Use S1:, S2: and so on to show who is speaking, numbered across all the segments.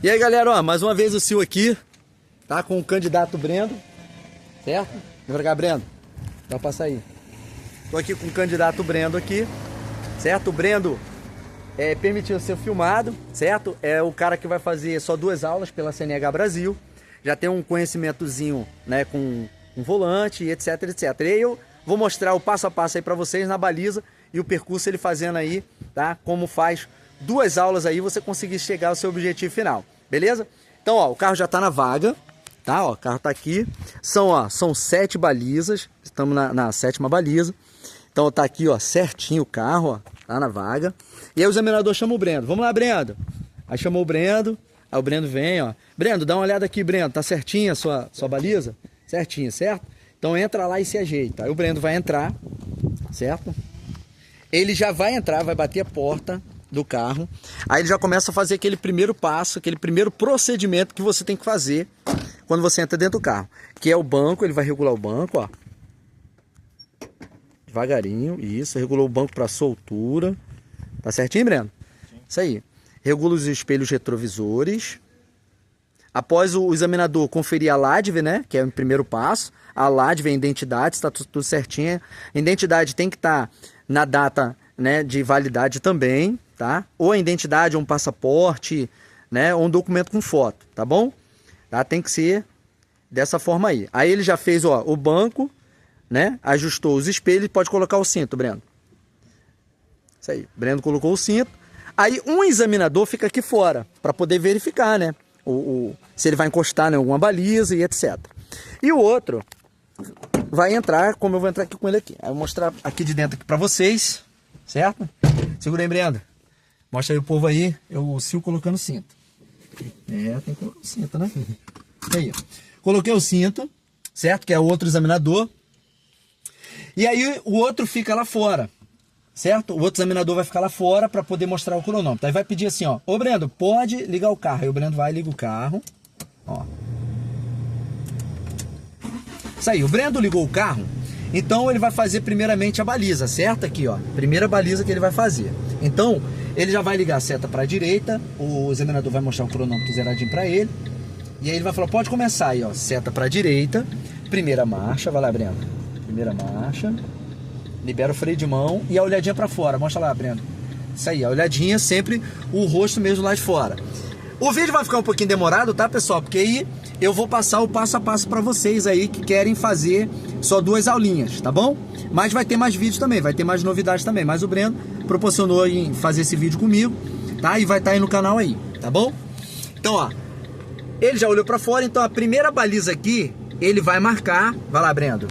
S1: E aí, galera, ó, mais uma vez o Sil aqui, tá? Com o candidato Brendo, certo? Vem pra cá, Brendo. Dá pra passar aí. Tô aqui com o candidato Brendo aqui, certo? O Brendo permitiu ser filmado, certo? É o cara que vai fazer só 2 aulas pela CNH Brasil. Já tem um conhecimentozinho, né, com um volante, etc, etc. E aí eu vou mostrar o passo a passo aí pra vocês na baliza e o percurso ele fazendo aí, tá? Como faz 2 aulas aí você conseguir chegar ao seu objetivo final, beleza? Então, ó, o carro já tá na vaga, tá? Ó, o carro tá aqui. São 7 balizas, estamos na 7ª baliza. Então tá aqui, ó, certinho o carro, ó, tá na vaga. E aí o examinador chama o Brendo. Vamos lá, Brendo. Aí chamou o Brendo, aí o Brendo vem, ó. Brendo, dá uma olhada aqui, Brendo, tá certinha a sua baliza? Certinha, certo? Então entra lá e se ajeita. Aí o Brendo vai entrar, certo? Ele já vai entrar, vai bater a porta do carro. Aí ele já começa a fazer aquele primeiro passo, aquele primeiro procedimento que você tem que fazer quando você entra dentro do carro. Que é o banco, ele vai regular o banco, ó. Devagarinho, isso. Regulou o banco para soltura. Tá certinho, Breno? Sim. Isso aí. Regula os espelhos retrovisores. Após o examinador conferir a LADV, né? Que é o primeiro passo. A LADV é a identidade, está tudo certinho. A identidade tem que estar na data, né, de validade também, tá? Ou a identidade, ou um passaporte, né? Ou um documento com foto, tá bom? Tá? Tem que ser dessa forma aí. Aí ele já fez, ó, o banco, né? Ajustou os espelhos, pode colocar o cinto, Breno. Isso aí. Breno colocou o cinto. Aí um examinador fica aqui fora para poder verificar, né? Se ele vai encostar em alguma baliza e etc. E o outro vai entrar, como eu vou entrar aqui com ele aqui. Aí eu vou mostrar aqui de dentro aqui para vocês, certo? Segura aí, Brenda. Mostra aí o povo aí, o Sil colocando o cinto. Tem que colocar o cinto, né? Aí, ó. Coloquei o cinto, certo? Que é o outro examinador. E aí o outro fica lá fora, certo? O outro examinador vai ficar lá fora para poder mostrar o cronômetro. Aí vai pedir assim, ó, ô Brendo, pode ligar o carro. Aí o Brendo vai e liga o carro, ó. Isso aí, o Brendo ligou o carro, então ele vai fazer primeiramente a baliza, certo? Aqui, ó, primeira baliza que ele vai fazer. Então, ele já vai ligar a seta para a direita, o examinador vai mostrar o cronômetro zeradinho para ele, e aí ele vai falar, pode começar aí, ó, seta para a direita, primeira marcha, vai lá, Brendo, primeira marcha, libera o freio de mão e a olhadinha para fora, mostra lá, Brendo. Isso aí, a olhadinha, sempre o rosto mesmo lá de fora. O vídeo vai ficar um pouquinho demorado, tá, pessoal? Porque aí eu vou passar o passo a passo para vocês aí que querem fazer só 2 aulinhas, tá bom? Mas vai ter mais vídeos também, vai ter mais novidades também. Mas o Breno proporcionou em fazer esse vídeo comigo, tá? E vai estar aí no canal aí, tá bom? Então, ó, ele já olhou para fora, então a primeira baliza aqui, ele vai marcar, vai lá, Brendo,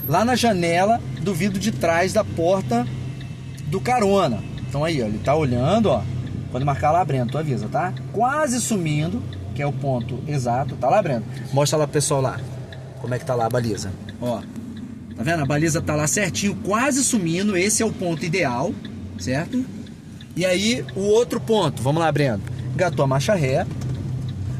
S1: lá na janela do vidro de trás da porta do carona. Então aí, ó, ele tá olhando, ó. Quando marcar lá, Brendo, tu avisa, tá? Quase sumindo, que é o ponto exato. Tá lá, Brendo? Mostra lá pro pessoal lá. Como é que tá lá a baliza. Ó, tá vendo? A baliza tá lá certinho, quase sumindo. Esse é o ponto ideal, certo? E aí, o outro ponto. Vamos lá, Brendo. Engatou a marcha ré.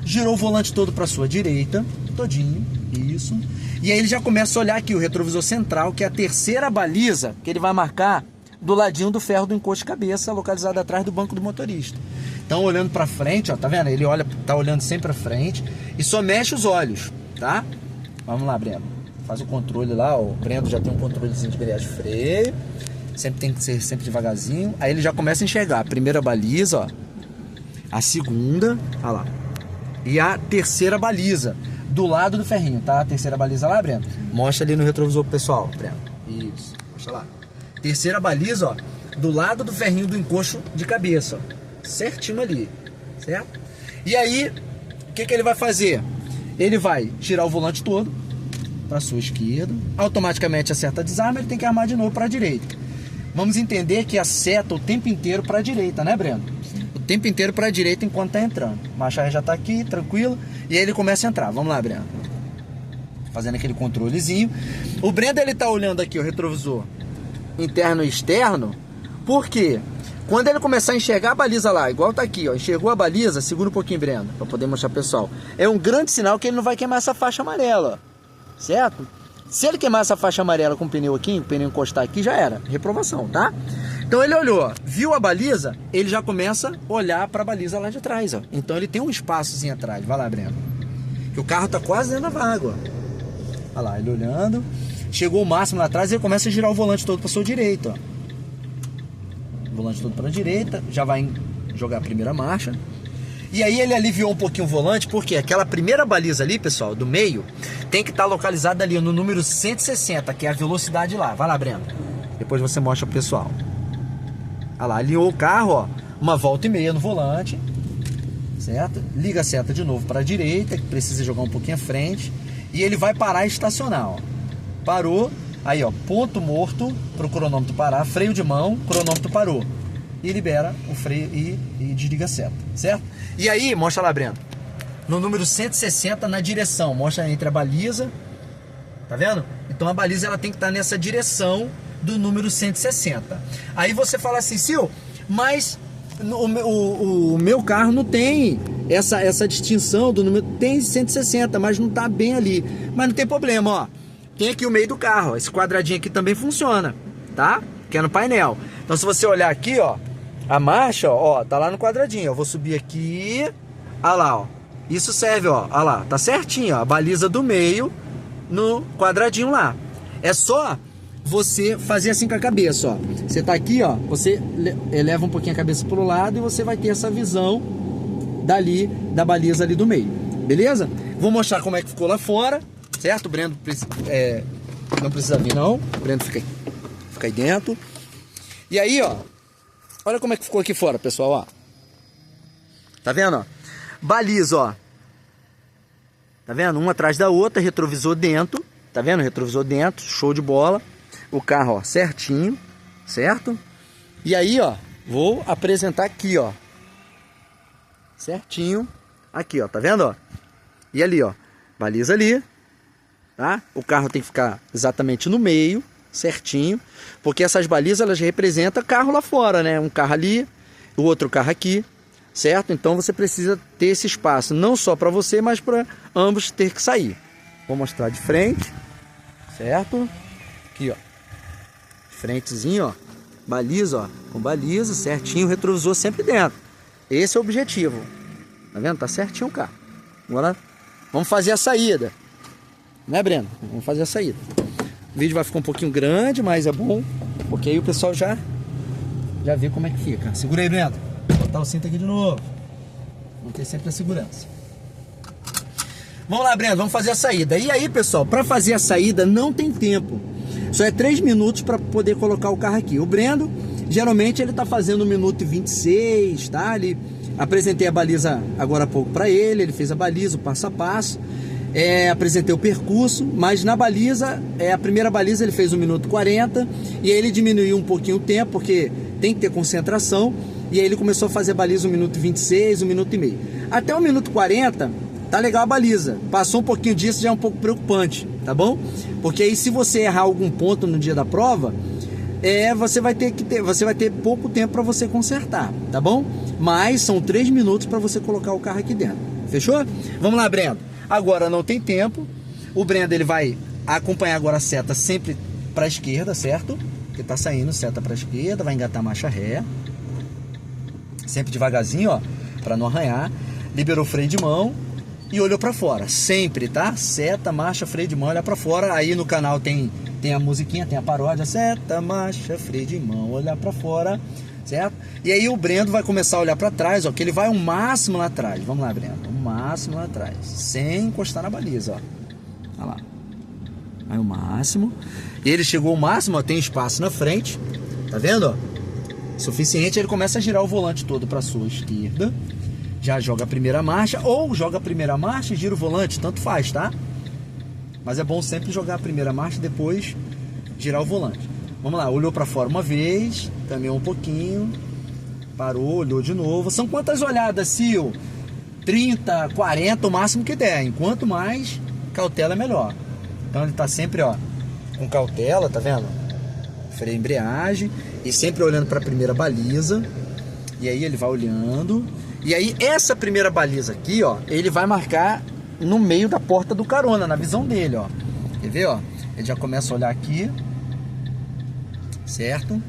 S1: Girou o volante todo pra sua direita. Todinho. Isso. E aí ele já começa a olhar aqui o retrovisor central, que é a terceira baliza que ele vai marcar do ladinho do ferro do encosto de cabeça, localizado atrás do banco do motorista. Então, olhando para frente, ó, tá vendo? Ele olha, tá olhando sempre para frente e só mexe os olhos, tá? Vamos lá, Breno. Faz o controle lá, ó. O Breno já tem um controlezinho de embreagem de freio. Sempre tem que ser sempre devagarzinho. Aí ele já começa a enxergar a primeira baliza, ó. A segunda, ó lá. E a terceira baliza do lado do ferrinho, tá? A terceira baliza lá, Breno. Mostra ali no retrovisor pro pessoal, Breno. Isso. Mostra lá. Terceira baliza, ó, do lado do ferrinho do encosto de cabeça, ó, certinho ali, certo? E aí, o que ele vai fazer? Ele vai tirar o volante todo para sua esquerda, automaticamente a seta desarma, ele tem que armar de novo para a direita. Vamos entender que a seta o tempo inteiro para a direita, né, Breno? O tempo inteiro para a direita enquanto tá entrando. A marcha ré já tá aqui, tranquilo, e aí ele começa a entrar. Vamos lá, Breno. Fazendo aquele controlezinho. O Breno, ele tá olhando aqui o retrovisor interno e externo, porque quando ele começar a enxergar a baliza lá, igual tá aqui, ó, enxergou a baliza, segura um pouquinho, Breno, para poder mostrar pro pessoal, é um grande sinal que ele não vai queimar essa faixa amarela, certo? Se ele queimar essa faixa amarela com o pneu aqui, o pneu encostar aqui, já era, reprovação, tá? Então ele olhou, viu a baliza, ele já começa a olhar para a baliza lá de trás, ó. Então ele tem um espaçozinho atrás. Vai lá, Breno. Que o carro tá quase dentro da vaga, ó. Olha lá, ele olhando. Chegou o máximo lá atrás e ele começa a girar o volante todo para sua direita, ó. O volante todo para a direita, já vai jogar a primeira marcha. E aí ele aliviou um pouquinho o volante, porque aquela primeira baliza ali, pessoal, do meio, tem que estar localizada ali no número 160, que é a velocidade lá. Vai lá, Breno. Depois você mostra pro pessoal. Olha lá, alinhou o carro, ó, uma volta e meia no volante, certo? Liga a seta de novo para a direita, que precisa jogar um pouquinho à frente, e ele vai parar e estacionar, ó. Parou, aí ó, ponto morto para o cronômetro parar, freio de mão, cronômetro parou. E libera o freio e desliga a seta, certo? E aí, mostra lá, Breno, no número 160 na direção, mostra entre a baliza, tá vendo? Então a baliza ela tem que estar nessa direção do número 160. Aí você fala assim, Sil, mas o meu carro não tem essa distinção do número, tem 160, mas não tá bem ali. Mas não tem problema, ó. Tem aqui o meio do carro, ó. Esse quadradinho aqui também funciona, tá? Que é no painel. Então se você olhar aqui, ó, a marcha, ó, tá lá no quadradinho. Eu vou subir aqui, olha lá, ó. Isso serve, ó, olha lá, tá certinho, ó, a baliza do meio no quadradinho lá. É só você fazer assim com a cabeça, ó. Você tá aqui, ó, você eleva um pouquinho a cabeça pro lado e você vai ter essa visão dali, da baliza ali do meio, beleza? Vou mostrar como é que ficou lá fora, certo? O Breno não precisa vir não, o Breno fica aí dentro. E aí, ó, olha como é que ficou aqui fora, pessoal, ó. Tá vendo, ó? Baliza, ó. Tá vendo? Uma atrás da outra, retrovisor dentro. Tá vendo? Retrovisor dentro, show de bola. O carro, ó, certinho, certo? E aí, ó, vou apresentar aqui, ó. Certinho. Aqui, ó, tá vendo, ó? E ali, ó, baliza ali, tá? O carro tem que ficar exatamente no meio, certinho, porque essas balizas, elas representam carro lá fora, né? Um carro ali, o outro carro aqui, certo? Então você precisa ter esse espaço, não só para você, mas para ambos ter que sair. Vou mostrar de frente, certo? Aqui, ó, de frentezinho, ó, baliza, ó, com baliza, certinho, retrovisor sempre dentro. Esse é o objetivo, tá vendo? Tá certinho o carro. Agora vamos fazer a saída, né, Breno? Vamos fazer a saída. O vídeo vai ficar um pouquinho grande, mas é bom, porque aí o pessoal já vê como é que fica. Segura aí, Breno. Vou botar o cinto aqui de novo. Vamos ter sempre a segurança. Vamos lá, Breno, vamos fazer a saída. E aí, pessoal, para fazer a saída não tem tempo. Só é 3 minutos para poder colocar o carro aqui. O Breno, geralmente, ele tá fazendo 1 minuto e 26, tá? Apresentei a baliza agora há pouco para ele fez a baliza, o passo a passo. Apresentei o percurso, mas na baliza, a primeira baliza ele fez 1 minuto e 40, e aí ele diminuiu um pouquinho o tempo, porque tem que ter concentração, e aí ele começou a fazer a baliza 1 minuto e 26, 1 minuto e meio. Até 1 minuto e 40, tá legal a baliza. Passou um pouquinho disso, já é um pouco preocupante, tá bom? Porque aí se você errar algum ponto no dia da prova, você vai ter pouco tempo para você consertar, tá bom? Mas são 3 minutos para você colocar o carro aqui dentro, fechou? Vamos lá, Breno. Agora não tem tempo. O Breno ele vai acompanhar agora a seta sempre para a esquerda, certo? Porque tá saindo seta para a esquerda, vai engatar marcha ré. Sempre devagarzinho, ó, para não arranhar. Liberou o freio de mão e olhou para fora. Sempre, tá? Seta, marcha, freio de mão, olhar para fora. Aí no canal tem a musiquinha, tem a paródia. Seta, marcha, freio de mão, olhar para fora, certo? E aí o Breno vai começar a olhar para trás, ó, que ele vai ao máximo lá atrás. Vamos lá, Breno, o máximo lá atrás, sem encostar na baliza, ó. Olha lá. Aí o máximo. E ele chegou ao máximo, ó, tem espaço na frente. Tá vendo, ó? Suficiente, ele começa a girar o volante todo para sua esquerda. Já joga a primeira marcha, ou joga a primeira marcha e gira o volante, tanto faz, tá? Mas é bom sempre jogar a primeira marcha e depois girar o volante. Vamos lá, olhou para fora uma vez, caminhou um pouquinho, parou, olhou de novo. São quantas olhadas, Sil? 30, 40, o máximo que der. Enquanto mais cautela é melhor. Então ele tá sempre, ó, com cautela, tá vendo? Freio, embreagem, e sempre olhando para a primeira baliza. E aí ele vai olhando. E aí essa primeira baliza aqui, ó, ele vai marcar no meio da porta do carona, na visão dele, ó. Quer ver, ó? Ele já começa a olhar aqui, certo?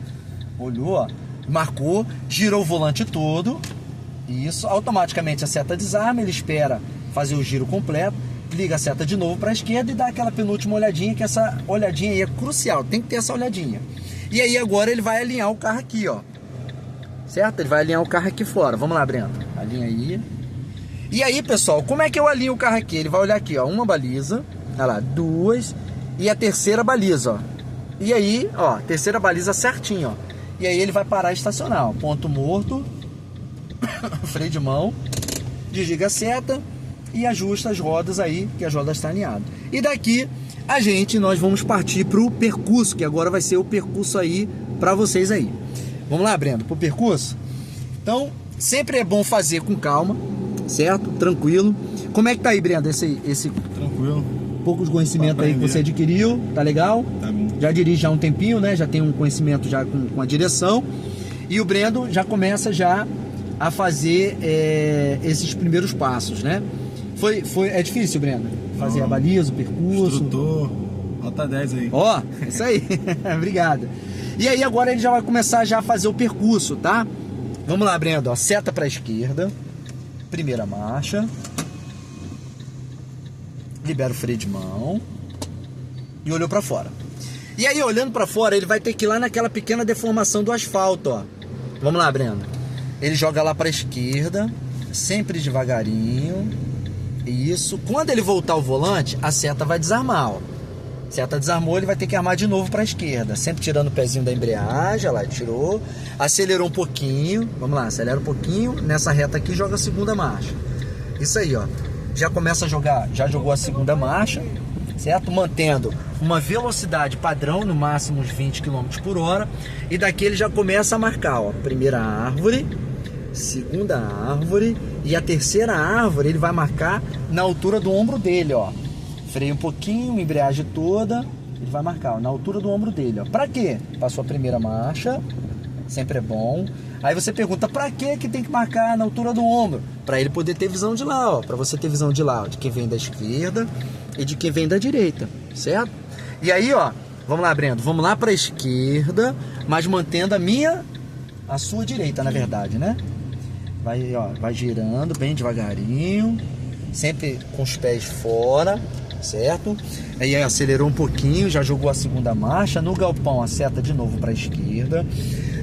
S1: olhou, ó, marcou, girou o volante todo. Isso, automaticamente a seta desarma, ele espera fazer o giro completo, liga a seta de novo para a esquerda e dá aquela penúltima olhadinha, que essa olhadinha aí é crucial, tem que ter essa olhadinha. E aí agora ele vai alinhar o carro aqui, ó. Certo? Ele vai alinhar o carro aqui fora. Vamos lá, Breno. Alinha aí. E aí, pessoal, como é que eu alinho o carro aqui? Ele vai olhar aqui, ó, uma baliza, olha lá, duas, e a terceira baliza, ó. E aí, ó, terceira baliza certinho, ó. E aí ele vai parar e estacionar, ó. Ponto morto, freio de mão, desliga a seta e ajusta as rodas aí, que as rodas estão alinhadas. E daqui nós vamos partir para o percurso, que agora vai ser o percurso aí para vocês aí. Vamos lá, Breno, pro percurso? Então, sempre é bom fazer com calma, certo? Tranquilo. Como é que tá aí, Breno, esse
S2: Tranquilo.
S1: pouco de conhecimento aí que você adquiriu? Tá legal?
S2: Tá bom.
S1: Já dirige há um tempinho, né? Já tem um conhecimento já com a direção. E o Breno já começa já a fazer esses primeiros passos, né? É difícil, Breno? Fazer a baliza, o percurso?
S2: Instrutor, nota 10 aí.
S1: Ó, isso aí. Obrigado. E aí agora ele já vai começar já a fazer o percurso, tá? Vamos lá, Brendo, ó, seta para a esquerda, primeira marcha, libera o freio de mão e olhou para fora. E aí olhando para fora ele vai ter que ir lá naquela pequena deformação do asfalto, ó. Vamos lá, Brendo. Ele joga lá para a esquerda, sempre devagarinho. Isso. Quando ele voltar o volante, a seta vai desarmar, ó. Seta desarmou, ele vai ter que armar de novo para a esquerda, sempre tirando o pezinho da embreagem, olha lá, tirou, acelerou um pouquinho, vamos lá, acelera um pouquinho, nessa reta aqui joga a segunda marcha. Isso aí, ó, já começa a jogar, já jogou a segunda marcha, certo? Mantendo uma velocidade padrão, no máximo uns 20 km por hora, e daqui ele já começa a marcar, ó, primeira árvore, segunda árvore, e a terceira árvore ele vai marcar na altura do ombro dele, ó. Freia um pouquinho, embreagem toda, ele vai marcar, ó, na altura do ombro dele, ó. Pra quê? Passou a primeira marcha, sempre é bom. Aí você pergunta, pra quê que tem que marcar na altura do ombro? Pra ele poder ter visão de lá, ó. Pra você ter visão de lá, ó, de quem vem da esquerda e de quem vem da direita, certo? E aí, ó, vamos lá, Brendo, vamos lá pra esquerda, mas mantendo a sua direita, na verdade, né? Vai, ó, vai girando bem devagarinho, sempre com os pés fora, certo? Aí acelerou um pouquinho, já jogou a segunda marcha, no galpão a seta de novo para a esquerda,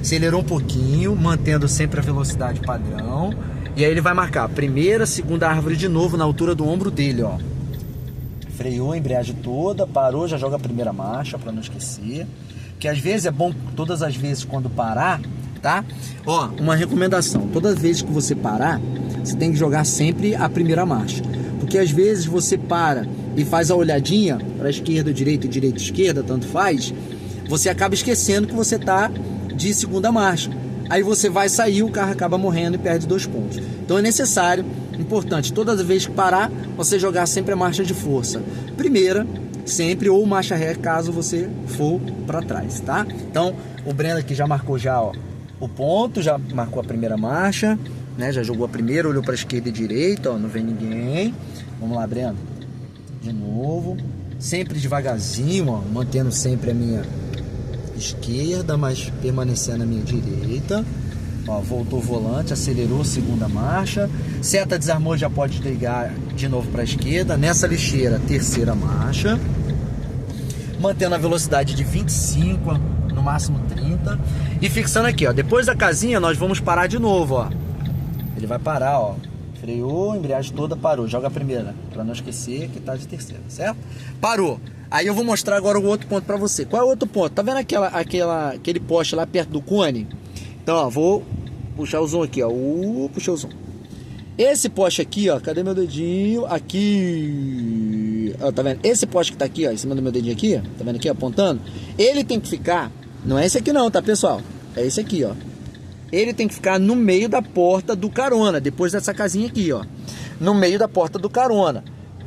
S1: acelerou um pouquinho, mantendo sempre a velocidade padrão, e aí ele vai marcar a primeira, segunda árvore de novo na altura do ombro dele, ó. Freou a embreagem toda, parou, já joga a primeira marcha para não esquecer, que às vezes é bom, todas as vezes quando parar, tá? Ó, uma recomendação, todas as vezes que você parar, você tem que jogar sempre a primeira marcha, porque às vezes você para e faz a olhadinha para esquerda, direita, esquerda, tanto faz, você acaba esquecendo que você tá de segunda marcha, aí você vai sair, o carro acaba morrendo e perde 2 pontos. Então é necessário, importante, todas as vezes que parar, você jogar sempre a marcha de força, primeira, sempre, ou marcha ré, caso você for para trás, tá? Então o Breno aqui já marcou já, ó, o ponto, já marcou a primeira marcha, né? Já jogou a primeira, olhou para a esquerda e direita, ó, não vem ninguém. Vamos lá, Breno. De novo, sempre devagarzinho, ó, mantendo sempre a minha esquerda, mas permanecendo a minha direita. Ó, voltou o volante, acelerou, segunda marcha. Seta desarmou, já pode ligar de novo para a esquerda. Nessa lixeira, terceira marcha. Mantendo a velocidade de 25, no máximo 30. E fixando aqui, ó. Depois da casinha, nós vamos parar de novo, ó. Ele vai parar, ó. Freou, embreagem toda, parou. Joga a primeira, para não esquecer que tá de terceira, certo? Parou. Aí eu vou mostrar agora o outro ponto para você. Qual é o outro ponto? Tá vendo aquele poste lá perto do cone? Então, ó, vou puxar o zoom aqui, ó. Puxei o zoom. Esse poste aqui, ó, cadê meu dedinho? Aqui, ó, tá vendo? Esse poste que tá aqui, ó, em cima do meu dedinho aqui, tá vendo aqui, apontando? Ele tem que ficar, não é esse aqui não, tá, pessoal? É esse aqui, ó. Ele tem que ficar no meio da porta do carona, depois dessa casinha aqui, ó. No meio da porta do carona.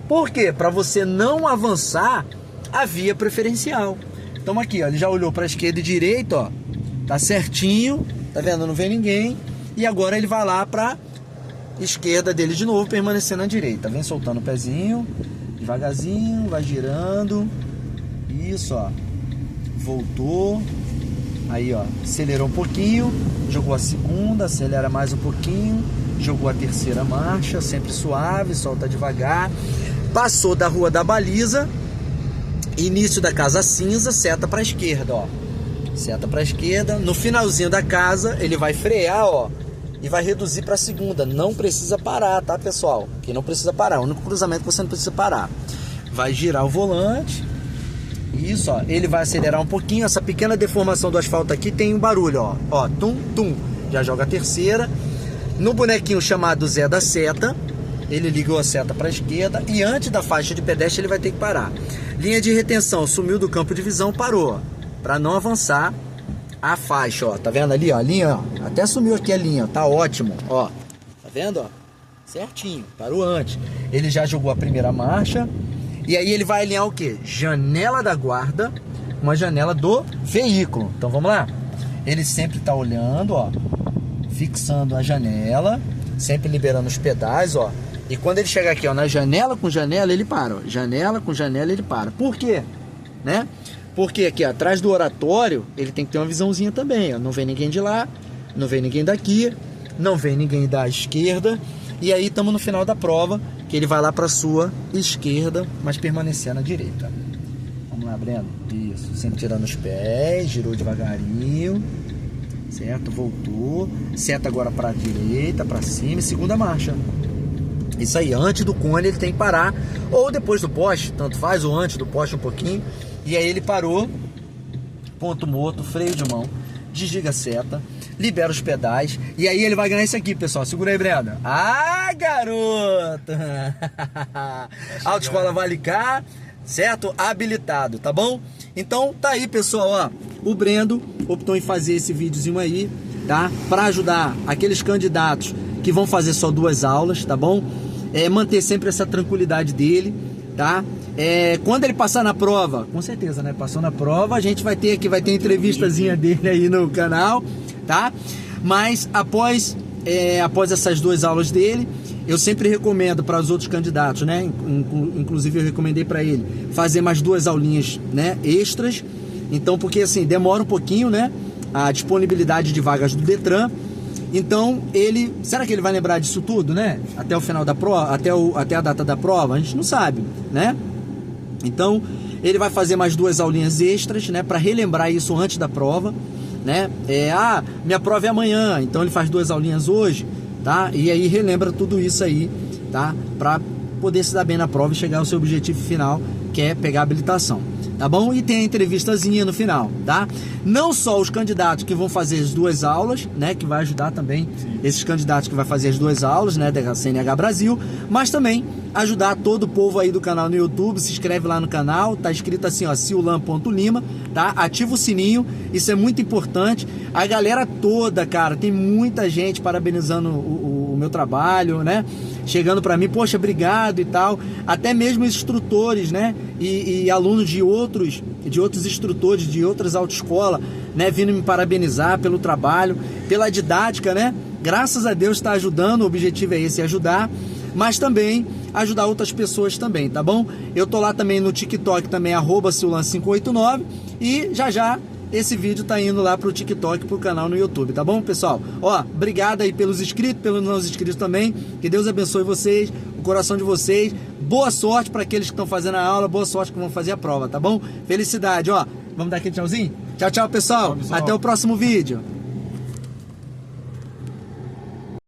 S1: Por quê? Para você não avançar a via preferencial. Então aqui, ó, ele já olhou para a esquerda e direita, ó. Tá certinho, tá vendo? Não vem ninguém. E agora ele vai lá para esquerda dele de novo, permanecendo à direita. Vem soltando o pezinho, devagarzinho, vai girando. Isso, ó. Voltou. Aí, ó, acelerou um pouquinho, jogou a segunda, acelera mais um pouquinho, jogou a terceira marcha, sempre suave, solta devagar. Passou da rua da baliza, início da casa cinza, seta para a esquerda, ó. Seta para a esquerda. No finalzinho da casa, ele vai frear, ó, e vai reduzir para a segunda. Não precisa parar, tá, pessoal? Que não precisa parar. O único cruzamento que você não precisa parar. Vai girar o volante. Isso, ó. Ele vai acelerar um pouquinho. Essa pequena deformação do asfalto aqui tem um barulho, ó. Ó, tum, tum. Já joga a terceira. No bonequinho chamado Zé da Seta, ele ligou a seta para a esquerda e antes da faixa de pedestre ele vai ter que parar. Linha de retenção, sumiu do campo de visão, parou. Para não avançar a faixa, ó. Tá vendo ali, ó? A linha, ó. Até sumiu aqui a linha, ó. Tá ótimo, ó. Tá vendo, ó? Certinho, parou antes. Ele já jogou a primeira marcha. E aí ele vai alinhar o quê? Janela da guarda, uma janela do veículo. Então vamos lá. Ele sempre tá olhando, ó, fixando a janela, sempre liberando os pedais, ó. E quando ele chegar aqui, ó, na janela com janela, ele para, ó. Janela com janela, ele para. Por quê? Né? Porque aqui atrás do oratório, ele tem que ter uma visãozinha também, ó. Não vem ninguém de lá, não vem ninguém daqui, não vem ninguém da esquerda. E aí estamos no final da prova, que ele vai lá para sua esquerda, mas permanecer na direita. Vamos lá, Breno. Isso, sempre tirando os pés, girou devagarinho, certo? Voltou, seta agora para a direita, para cima e segunda marcha. Isso aí, antes do cone ele tem que parar, ou depois do poste, tanto faz, ou antes do poste um pouquinho. E aí ele parou, ponto morto, freio de mão, desliga a seta, libera os pedais, e aí ele vai ganhar isso aqui, pessoal. Segura aí, Brenda. Ah, garoto! Autoescola Vale Cá, certo? Habilitado, tá bom? Então tá aí, pessoal, ó. O Brendo optou em fazer esse videozinho aí, tá? Para ajudar aqueles candidatos que vão fazer só 2 aulas, tá bom? Manter sempre essa tranquilidade dele, tá? Quando ele passar na prova, com certeza, né? Passou na prova, a gente vai ter entrevistazinha dele aí no canal, tá? Mas após essas 2 aulas dele, eu sempre recomendo para os outros candidatos, né? Inclusive eu recomendei para ele fazer mais 2 aulinhas, né? Extras. Então, porque assim, demora um pouquinho, né? A disponibilidade de vagas do Detran. Então, será que ele vai lembrar disso tudo, né? Até o final da prova, até a data da prova? A gente não sabe, né? Então, ele vai fazer mais 2 aulinhas extras, né? Para relembrar isso antes da prova, né? Minha prova é amanhã, então ele faz 2 aulinhas hoje, tá? E aí relembra tudo isso aí, tá? Para poder se dar bem na prova e chegar ao seu objetivo final, que é pegar a habilitação. Tá bom? E tem a entrevistazinha no final, tá? Não só os candidatos que vão fazer as 2 aulas, né? Que vai ajudar também esses candidatos que vai fazer as 2 aulas, né? Da CNH Brasil, mas também ajudar todo o povo aí do canal no YouTube. Se inscreve lá no canal, tá escrito assim, ó, siulan.lima, tá? Ativa o sininho, isso é muito importante. A galera toda, cara, tem muita gente parabenizando o meu trabalho, né? Chegando pra mim, poxa, obrigado e tal. Até mesmo instrutores, né? E alunos de outros instrutores, de outras autoescolas, né? Vindo me parabenizar pelo trabalho, pela didática, né? Graças a Deus está ajudando, o objetivo é esse, ajudar, mas também ajudar outras pessoas também, tá bom? Eu tô lá também no TikTok, também, @siulan589, e já esse vídeo tá indo lá pro TikTok, pro canal no YouTube, tá bom, pessoal? Ó, obrigado aí pelos inscritos, pelos não inscritos também. Que Deus abençoe vocês, o coração de vocês. Boa sorte para aqueles que estão fazendo a aula, boa sorte que vão fazer a prova, tá bom? Felicidade, ó. Vamos dar aquele tchauzinho? Tchau, tchau, pessoal.
S2: Tchau, pessoal.
S1: Até o próximo vídeo.